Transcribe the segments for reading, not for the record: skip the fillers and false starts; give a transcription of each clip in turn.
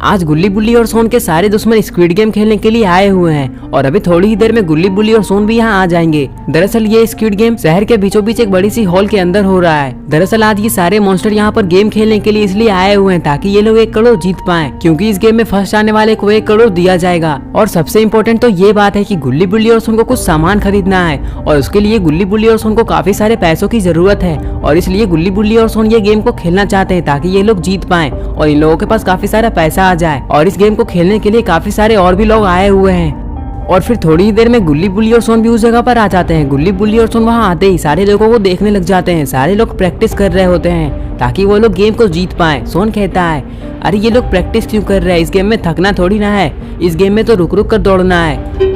आज गुल्ली बुल्ली और सोन के सारे दुश्मन स्क्विड गेम खेलने के लिए आए हुए हैं और अभी थोड़ी ही देर में गुल्ली बुल्ली और सोन भी यहाँ आ जाएंगे। दरअसल ये स्क्विड गेम शहर के बीचों बीच एक बड़ी सी हॉल के अंदर हो रहा है। दरअसल आज ये सारे मॉन्स्टर यहाँ पर गेम खेलने के लिए इसलिए आए हुए हैं ताकि ये लोग 1 करोड़ जीत पाएं, क्योंकि इस गेम में फर्स्ट आने वाले को 1 करोड़ दिया जाएगा। और सबसे इम्पोर्टेंट तो ये बात है कि गुल्ली बुल्ली और सोन को कुछ सामान खरीदना है और उसके लिए गुल्ली बुल्ली और सोन को काफी सारे पैसों की जरूरत है और इसलिए गुल्ली बुल्ली और सोन ये गेम को खेलना चाहते हैं ताकि ये लोग जीत पाएं और इन लोगों के पास काफी सारा पैसा आ जाए। और इस गेम को खेलने के लिए काफी सारे और भी लोग आए हुए हैं और फिर थोड़ी ही देर में गुल्ली बुल्ली और सोन भी उस जगह पर आ जाते हैं। गुल्ली बुल्ली और सोन वहाँ आते ही सारे लोगों को देखने लग जाते हैं। सारे लोग प्रैक्टिस कर रहे होते हैं ताकि वो लोग गेम को जीत पाए। सोन कहता है, अरे ये लोग प्रैक्टिस क्यों कर रहे हैं, इस गेम में थकना थोड़ी ना है, इस गेम में तो रुक रुक कर दौड़ना है।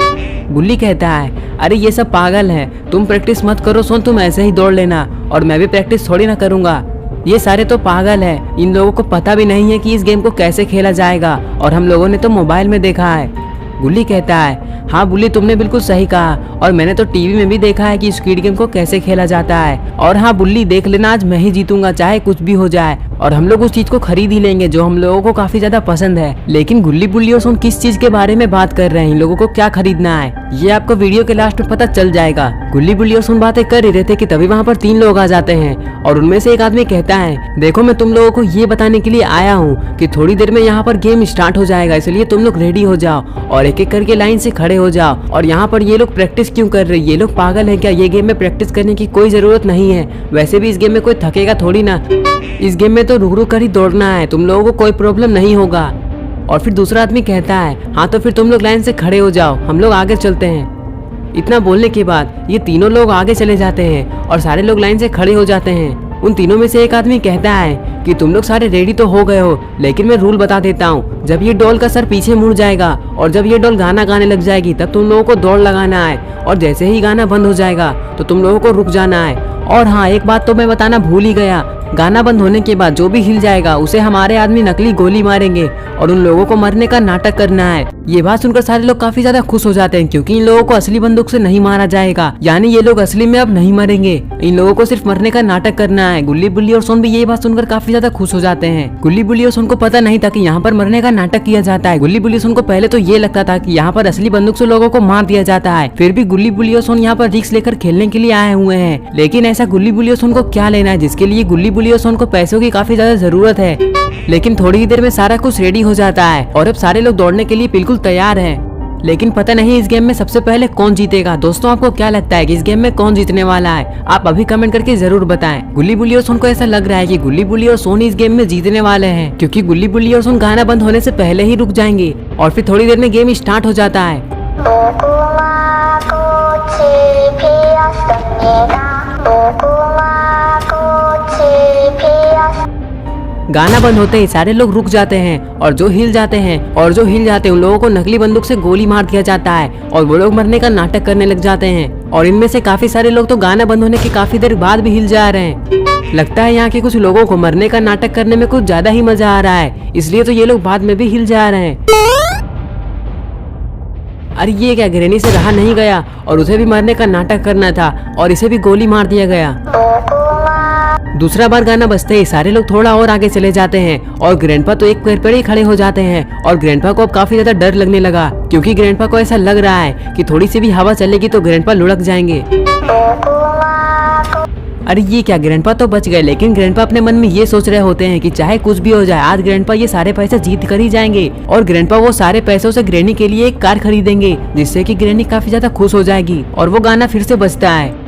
गुल्ली कहता है, अरे ये सब पागल है, तुम प्रैक्टिस मत करो सोन, तुम ऐसे ही दौड़ लेना और मैं भी प्रैक्टिस थोड़ी ना करूंगा। ये सारे तो पागल है, इन लोगों को पता भी नहीं है कि इस गेम को कैसे खेला जाएगा और हम लोगों ने तो मोबाइल में देखा है। गुल्ली कहता है, हाँ बुल्ली तुमने बिल्कुल सही कहा और मैंने तो टीवी में भी देखा है कि स्क्विड गेम को कैसे खेला जाता है। और हाँ बुल्ली देख लेना, आज मैं ही जीतूंगा चाहे कुछ भी हो जाए और हम लोग उस चीज को खरीद ही लेंगे जो हम लोगों को काफी ज्यादा पसंद है। लेकिन गुल्ली बुल्ली और सोन किस चीज के बारे में बात कर रहे हैं, इन लोगों को क्या खरीदना है, ये आपको वीडियो के लास्ट में पता चल जाएगा। गुल्ली बुल्ली और सोन बातें कर ही रहे थे कि तभी वहाँ पर 3 लोग आ जाते हैं और उनमें से एक आदमी कहता है, देखो मैं तुम लोगों को ये बताने के लिए आया हूँ कि थोड़ी देर में यहाँ पर गेम स्टार्ट हो जाएगा, इसलिए तुम लोग रेडी हो जाओ और एक एक करके लाइन से खड़े हो जाओ। और यहाँ पर ये लोग प्रैक्टिस क्यों कर रहे हैं, ये लोग पागल हैं क्या, ये गेम में प्रैक्टिस करने की कोई जरूरत नहीं है, वैसे भी इस गेम में कोई थकेगा थोड़ी ना, इस गेम में तो रुक रुक कर ही दौड़ना है, तुम लोगों को कोई प्रॉब्लम नहीं होगा। और फिर दूसरा आदमी कहता है, हाँ तो फिर तुम लोग लाइन से खड़े हो जाओ, हम लोग आगे चलते हैं। इतना बोलने के बाद ये तीनों लोग आगे चले जाते हैं और सारे लोग लाइन से खड़े हो जाते हैं। उन तीनों में से एक आदमी कहता है कि तुम लोग सारे रेडी तो हो गए हो, लेकिन मैं रूल बता देता हूँ, जब ये डॉल का सर पीछे मुड़ जाएगा और जब ये डॉल गाना गाने लग जाएगी तब तुम लोगों को दौड़ लगाना है और जैसे ही गाना बंद हो जाएगा तो तुम लोगों को रुक जाना है। और हाँ एक बात तो मैं बताना भूल ही गया, गाना बंद होने के बाद जो भी हिल जाएगा उसे हमारे आदमी नकली गोली मारेंगे और उन लोगों को मरने का नाटक करना है। ये बात सुनकर सारे लोग काफी ज्यादा खुश हो जाते हैं क्योंकि इन लोगों को असली बंदूक से नहीं मारा जाएगा, यानी ये लोग असली में अब नहीं मरेंगे, इन लोगों को सिर्फ मरने का नाटक करना है। गुल्ली बुल्ली और सोन भी ये बात सुनकर काफी ज्यादा खुश हो जाते हैं। गुल्ली बुल्ली और सोन को पता नहीं था कि यहाँ पर मरने का नाटक किया जाता है। गुल्ली बुल्ली सोन को पहले तो ये लगता था कि यहाँ पर असली बंदूक से लोगों को मार दिया जाता है। फिर भी गुल्ली बुल्ली और सोन यहाँ पर रिस्क लेकर खेलने के लिए आए हुए हैं, लेकिन ऐसा गुल्ली बुल्ली और सोन को क्या लेना है जिसके लिए गुल्ली बुल्ली और सोन को पैसों की काफी ज्यादा जरूरत है। लेकिन थोड़ी ही देर में सारा कुछ रेडी हो जाता है और अब सारे लोग दौड़ने के लिए बिल्कुल तैयार हैं। लेकिन पता नहीं इस गेम में सबसे पहले कौन जीतेगा। दोस्तों आपको क्या लगता है कि इस गेम में कौन जीतने वाला है, आप अभी कमेंट करके जरूर बताएं। गुल्ली बुल्ली और सोन को ऐसा लग रहा है कि गुल्ली बुल्ली और सोन इस गेम में जीतने वाले हैं, क्योंकि गुल्ली बुल्ली और सोन गाना बंद होने से पहले ही रुक जाएंगे और फिर थोड़ी देर में गेम स्टार्ट हो जाता है। गाना बंद होते ही सारे लोग रुक जाते हैं और जो हिल जाते हैं उन लोगों को नकली बंदूक से गोली मार दिया जाता है और वो लोग मरने का नाटक करने लग जाते हैं। और इनमें से काफी सारे लोग तो गाना बंद होने की काफी देर बाद भी हिल जा रहे हैं। लगता है यहाँ के कुछ लोगों को मरने का नाटक करने में कुछ ज्यादा ही मजा आ रहा है, इसलिए तो ये लोग बाद में भी हिल जा रहे हैं। अरे ये क्या, ग्रैनी से रहा नहीं गया और उसे भी मरने का नाटक करना था और इसे भी गोली मार दिया गया। दूसरा बार गाना बजते ही सारे लोग थोड़ा और आगे चले जाते हैं और ग्रैंडपा तो एक पैर पर ही खड़े हो जाते हैं और ग्रैंडपा को अब काफी ज्यादा डर लगने लगा, क्योंकि ग्रैंडपा को ऐसा लग रहा है कि थोड़ी सी भी हवा चलेगी तो ग्रैंडपा लुढ़क जाएंगे। अरे ये क्या, ग्रैंडपा तो बच गए, लेकिन ग्रैंडपा अपने मन में ये सोच रहे होते हैं कि चाहे कुछ भी हो जाए आज ग्रैंडपा ये सारे पैसे जीत कर ही जाएंगे और ग्रैंडपा वो सारे पैसों से ग्रैनी के लिए एक कार खरीदेंगे, जिससे कि ग्रैनी काफी ज्यादा खुश हो जाएगी। और वो गाना फिर से बजता है।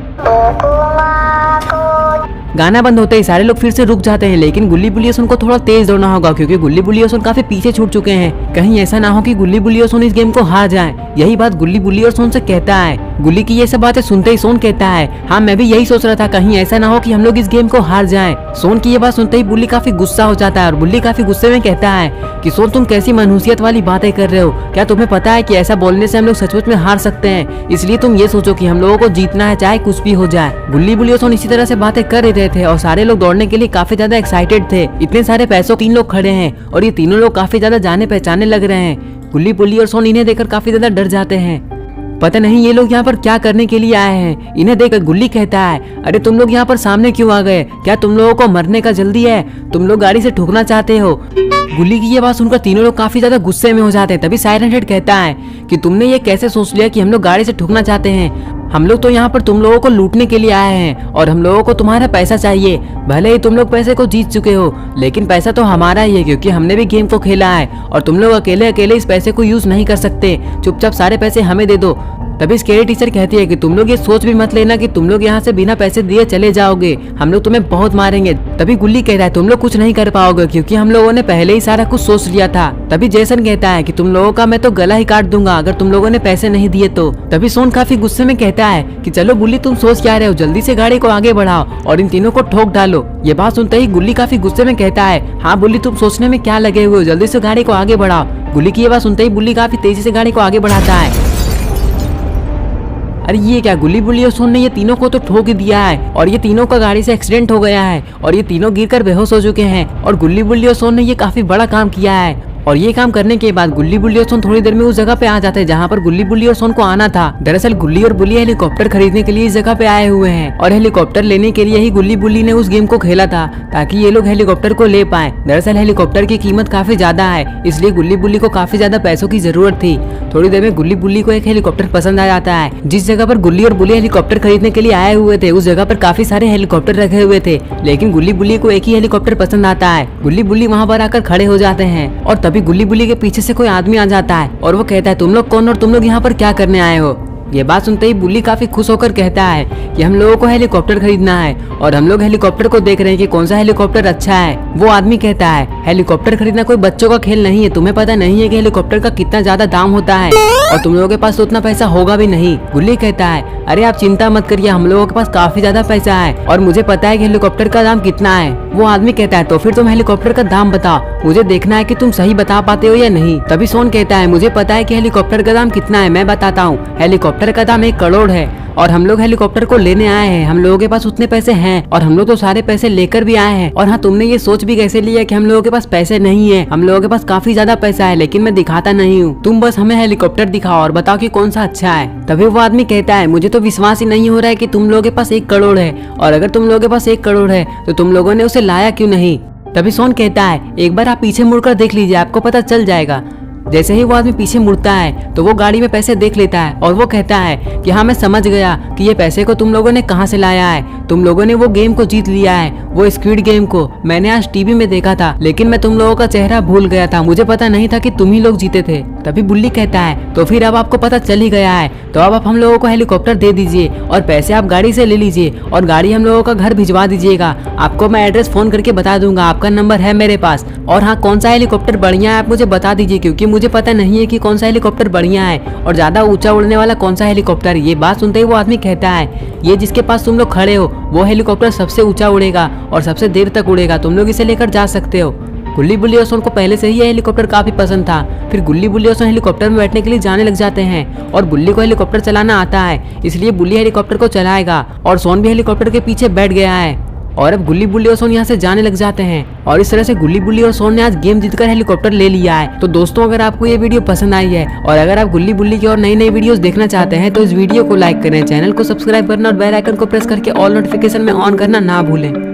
गाना बंद होते ही सारे लोग फिर से रुक जाते हैं, लेकिन गुल्ली बुल्ली और सोन को थोड़ा तेज दौड़ना होगा, क्योंकि गुल्ली बुल्ली और सोन काफी पीछे छूट चुके हैं। कहीं ऐसा ना हो कि गुल्ली बुल्ली और सोन इस गेम को हार जाएं। यही बात गुल्ली बुल्ली और सोन से कहता है। गुल्ली की ये सब बातें सुनते ही सोन कहता है, हाँ मैं भी यही सोच रहा था, कहीं ऐसा ना हो कि हम लोग इस गेम को हार जाएं। सोन की ये बात सुनते ही बुल्ली काफी गुस्सा हो जाता है और बुल्ली काफी गुस्से में कहता है कि सोन तुम कैसी मनहूसियत वाली बातें कर रहे हो, क्या तुम्हें पता है कि ऐसा बोलने से हम लोग सचमुच में हार सकते हैं, इसलिए तुम ये सोचो कि हम लोगों को जीतना है चाहे कुछ भी हो जाए। गुल्ली बुल्ली और सोन इसी तरह से बातें कर रहे थे और सारे लोग दौड़ने के लिए काफी ज्यादा एक्साइटेड थे। इतने सारे पैसों 3 लोग खड़े हैं और ये तीनों लोग काफी ज्यादा जाने पहचाने लग रहे हैं। गुल्ली बुल्ली और सोन इन्हें देखकर काफी ज्यादा डर जाते हैं। पता नहीं ये लोग यहाँ पर क्या करने के लिए आए हैं। इन्हें देख गुल्ली कहता है, अरे तुम लोग यहाँ पर सामने क्यों आ गए? क्या तुम लोगों को मरने का जल्दी है? तुम लोग गाड़ी से ठुकना चाहते हो? गुल्ली की ये बात सुनकर तीनों लोग काफी ज्यादा गुस्से में हो जाते हैं। तभी साइरेन हेड कहता है कि तुमने ये कैसे सोच लिया कि हम लोग गाड़ी से ठुकना चाहते हैं? हम लोग तो यहाँ पर तुम लोगों को लूटने के लिए आए हैं और हम लोगों को तुम्हारा पैसा चाहिए। भले ही तुम लोग पैसे को जीत चुके हो, लेकिन पैसा तो हमारा ही है क्योंकि हमने भी गेम को खेला है और तुम लोग अकेले अकेले इस पैसे को यूज नहीं कर सकते। चुपचाप सारे पैसे हमें दे दो। तभी स्केरी टीचर कहती है कि तुम लोग ये सोच भी मत लेना कि तुम लोग यहाँ से बिना पैसे दिए चले जाओगे, हम लोग तुम्हें बहुत मारेंगे। तभी गुल्ली कहता है तुम लोग कुछ नहीं कर पाओगे क्योंकि हम लोगों ने पहले ही सारा कुछ सोच लिया था। तभी जेसन कहता है कि तुम लोगों का मैं तो गला ही काट दूंगा अगर तुम लोगों ने पैसे नहीं दिए तो। तभी सोन काफी गुस्से में कहता है कि चलो गुल्ली तुम सोच क्या रहे हो, जल्दी से गाड़ी को आगे बढ़ाओ और इन तीनों को ठोक डालो। ये बात सुनते ही गुल्ली काफी गुस्से में कहता है, हाँ बुल्ली तुम सोचने में क्या लगे हुए हो, जल्दी से गाड़ी को आगे बढ़ाओ। गुल्ली की ये बात सुनते ही बुल्ली काफी तेजी से गाड़ी को आगे बढ़ाता है। अरे ये क्या, गुल्ली बुल्ली और सोन ने ये तीनों को तो ठोक ही दिया है और ये तीनों का गाड़ी से एक्सीडेंट हो गया है और ये तीनों गिरकर बेहोश हो चुके हैं। और गुल्ली बुल्ली और सोन ने ये काफी बड़ा काम किया है। और ये काम करने के बाद गुल्ली बुल्ली और सोन थोड़ी देर में उस जगह पे आ जाते हैं जहाँ पर गुल्ली बुल्ली और सोन को आना था। दरअसल गुल्ली और बुल्ली हेलीकॉप्टर खरीदने के लिए इस जगह पे आए हुए हैं और हेलीकॉप्टर लेने के लिए ही गुल्ली बुल्ली ने उस गेम को खेला था ताकि ये लोग हेलीकॉप्टर को ले पाए। दरअसल हेलीकॉप्टर की कीमत काफी ज्यादा है, इसलिए गुल्ली बुल्ली को काफी ज्यादा पैसों की जरूरत थी। थोड़ी देर में गुल्ली बुल्ली को एक हेलीकॉप्टर पसंद आ जाता है। जिस जगह पर गुल्ली और बुल्ली हेलीकॉप्टर खरीदने के लिए आए हुए थे उस जगह पर काफी सारे हेलीकॉप्टर रखे हुए थे, लेकिन गुल्ली बुल्ली को एक ही हेलीकॉप्टर पसंद आता है। गुल्ली बुल्ली वहाँ पर आकर खड़े हो जाते हैं और तभी गुल्ली बुल्ली के पीछे से कोई आदमी आ जाता है और वो कहता है तुम लोग कौन और तुम लोग यहाँ पर क्या करने आए हो? ये बात सुनते ही बुल्ली काफी खुश होकर कहता है कि हम लोगों को हेलीकॉप्टर खरीदना है और हम लोग हेलीकॉप्टर को देख रहे हैं कि कौन सा हेलीकॉप्टर अच्छा है। वो आदमी कहता है हेलीकॉप्टर खरीदना कोई बच्चों का खेल नहीं है, तुम्हें पता नहीं है कि हेलीकॉप्टर का कितना ज्यादा दाम होता है और तुम लोगों के पास तो उतना पैसा होगा भी नहीं। गुल्ली कहता है अरे आप चिंता मत करिए, हम लोगों के पास काफी ज्यादा पैसा है और मुझे पता है कि हेलीकॉप्टर का दाम कितना है। वो आदमी कहता है तो फिर तुम हेलीकॉप्टर का दाम बताओ, मुझे देखना है कि तुम सही बता पाते हो या नहीं। तभी सोन कहता है मुझे पता है कि हेलीकॉप्टर का दाम कितना है, मैं बताता हूँ। हेलीकॉप्टर का दाम 1 करोड़ है और हम लोग हेलीकॉप्टर को लेने आए हैं। हम लोगों के पास उतने पैसे हैं और हम लोग तो सारे पैसे लेकर भी आए हैं। और हाँ, तुमने ये सोच भी कैसे लिया कि हम लोगों के पास पैसे नहीं है? हम लोगों के पास काफी ज्यादा पैसा है, लेकिन मैं दिखाता नहीं हूँ। तुम बस हमें हेलीकॉप्टर दिखाओ और बताओ कि कौन सा अच्छा है। तभी वो आदमी कहता है मुझे तो विश्वास ही नहीं हो रहा है कि तुम लोगों के पास 1 करोड़ है, और अगर तुम लोगों के पास 1 करोड़ है तो तुम लोगों ने उसे लाया क्यों नहीं? तभी सोन कहता है एक बार आप पीछे मुड़कर देख लीजिए, आपको पता चल जाएगा। जैसे ही वो आदमी पीछे मुड़ता है तो वो गाड़ी में पैसे देख लेता है और वो कहता है कि हाँ, मैं समझ गया कि ये पैसे को तुम लोगों ने कहाँ से लाया है। तुम लोगों ने वो गेम को जीत लिया है, वो स्क्विड गेम को। मैंने आज टीवी में देखा था, लेकिन मैं तुम लोगों का चेहरा भूल गया था, मुझे पता नहीं था कि तुम ही लोग जीते थे। तभी बुल्ली कहता है तो फिर अब आपको पता चल ही गया है, तो अब आप हम लोगों को हेलीकॉप्टर दे दीजिए और पैसे आप गाड़ी से ले लीजिए और गाड़ी हम लोगों का घर भिजवा दीजिएगा। आपको मैं एड्रेस फोन करके बता दूंगा, आपका नंबर है मेरे पास। और हाँ, कौन सा हेलीकॉप्टर बढ़िया है आप मुझे बता दीजिए, क्योंकि मुझे पता नहीं है कि कौन सा हेलीकॉप्टर बढ़िया है और ज्यादा ऊंचा उड़ने वाला कौन सा हेलीकॉप्टर। ये बात सुनते ही वो आदमी कहता है ये जिसके पास तुम लोग खड़े हो वो हेलीकॉप्टर सबसे ऊंचा उड़ेगा और सबसे देर तक उड़ेगा, तुम लोग इसे लेकर जा सकते हो। गुल्ली बुल्ली और सोन को पहले से ही यह हेलीकॉप्टर काफी पसंद था। फिर गुल्ली बुल्ली और सोन हेलीकॉप्टर में बैठने के लिए जाने लग जाते हैं और बुल्ली को हेलीकॉप्टर चलाना आता है, इसलिए बुल्ली हेलीकॉप्टर को चलाएगा और सोन भी हेलीकॉप्टर के पीछे बैठ गया है। और अब गुल्ली बुल्ली और सोन यहाँ से जाने लग जाते हैं और इस तरह से गुल्ली बुल्ली और सोन ने आज गेम जीतकर हेलीकॉप्टर ले लिया है। तो दोस्तों, अगर आपको ये वीडियो पसंद आई है और अगर आप गुल्ली बुल्ली की और नई नई वीडियोस देखना चाहते हैं तो इस वीडियो को लाइक करें, चैनल को सब्सक्राइब करना और बेल आइकन को प्रेस करके ऑल नोटिफिकेशन में ऑन करना ना भूलें।